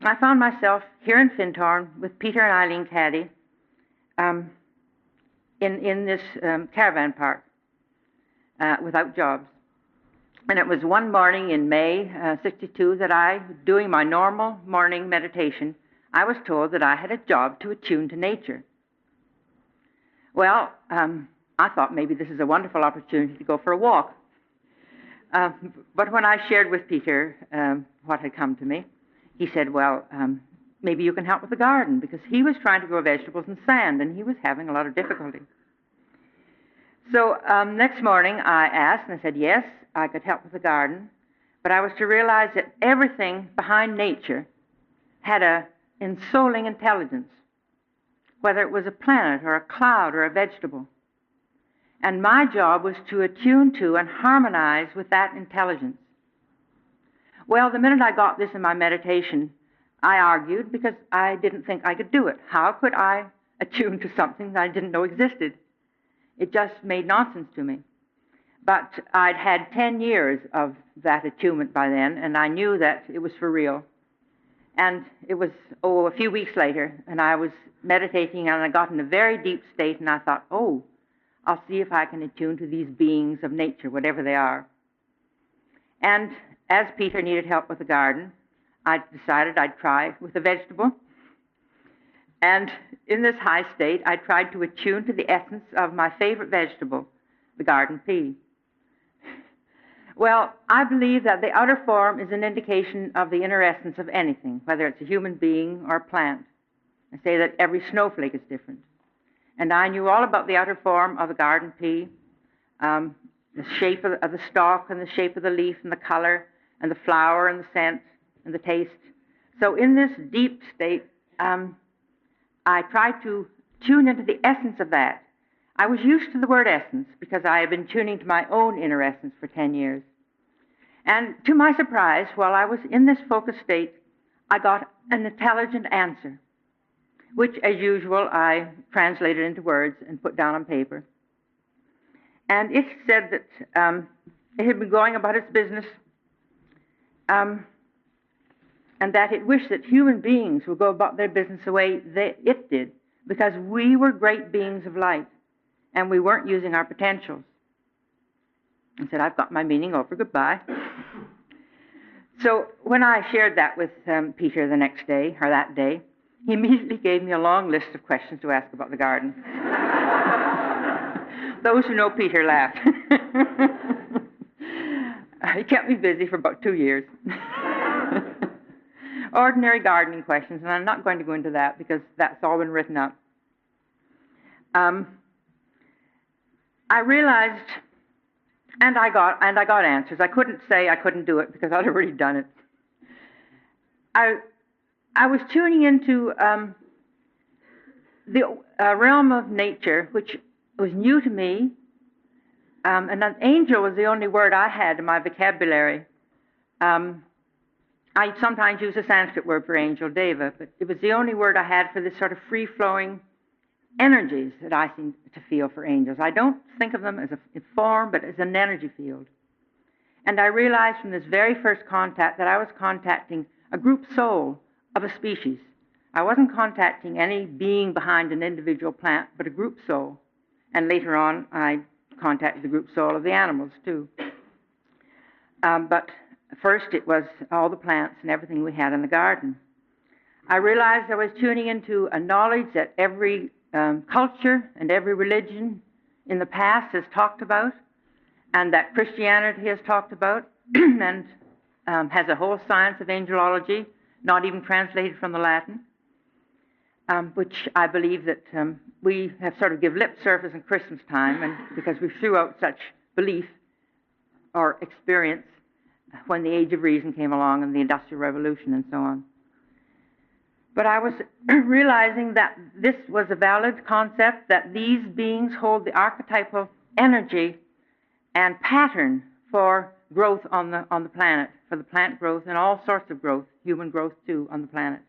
I found myself here in Findhorn with Peter and Eileen Caddy in this caravan park without jobs. And it was one morning in May '62 that doing my normal morning meditation, I was told that I had a job to attune to nature. Well, I thought maybe this is a wonderful opportunity to go for a walk. But when I shared with Peter what had come to me, he said, well, maybe you can help with the garden, because he was trying to grow vegetables in sand, and he was having a lot of difficulty. So next morning I asked, and I said, yes, I could help with the garden, but I was to realize that everything behind nature had an ensouling intelligence, whether it was a planet or a cloud or a vegetable. And my job was to attune to and harmonize with that intelligence. Well, the minute I got this in my meditation, I argued because I didn't think I could do it. How could I attune to something that I didn't know existed? It just made nonsense to me. But I'd had 10 years of that attunement by then, and I knew that it was for real. And it was, a few weeks later, and I was meditating, and I got in a very deep state, and I thought, I'll see if I can attune to these beings of nature, whatever they are. And as Peter needed help with the garden, I decided I'd try with a vegetable. And in this high state, I tried to attune to the essence of my favorite vegetable, the garden pea. Well, I believe that the outer form is an indication of the inner essence of anything, whether it's a human being or a plant. I say that every snowflake is different. And I knew all about the outer form of the garden pea, the shape of the stalk and the shape of the leaf and the color and the flower and the scent and the taste. So in this deep state, I tried to tune into the essence of that. I was used to the word essence because I had been tuning to my own inner essence for 10 years. And to my surprise, while I was in this focused state, I got an intelligent answer, which, as usual, I translated into words and put down on paper. And it said that it had been going about its business and that it wished that human beings would go about their business the way it did, because we were great beings of light, and we weren't using our potentials. I said, I've got my meaning over, goodbye. So when I shared that with Peter the next day, or that day, he immediately gave me a long list of questions to ask about the garden. Those who know Peter laugh. He kept me busy for about 2 years. Ordinary gardening questions, and I'm not going to go into that because that's all been written up. I realized, and I got answers. I couldn't say I couldn't do it because I'd already done it. I was tuning into the realm of nature, which was new to me, and an angel was the only word I had in my vocabulary. I sometimes use a Sanskrit word for angel, deva, but it was the only word I had for this sort of free-flowing energies that I seem to feel for angels. I don't think of them as a form, but as an energy field. And I realized from this very first contact that I was contacting a group soul of a species. I wasn't contacting any being behind an individual plant, but a group soul. And later on, I contacted the group soul of the animals, too. But first, it was all the plants and everything we had in the garden. I realized I was tuning into a knowledge that every culture and every religion in the past has talked about, and that Christianity has talked about, and has a whole science of angelology, not even translated from the Latin, which I believe that we have sort of give lip service in Christmas time, and because we threw out such belief or experience when the Age of Reason came along and the Industrial Revolution and so on. But I was realizing that this was a valid concept, that these beings hold the archetypal energy and pattern for growth on the planet, for the plant growth and all sorts of growth, human growth too, on the planet.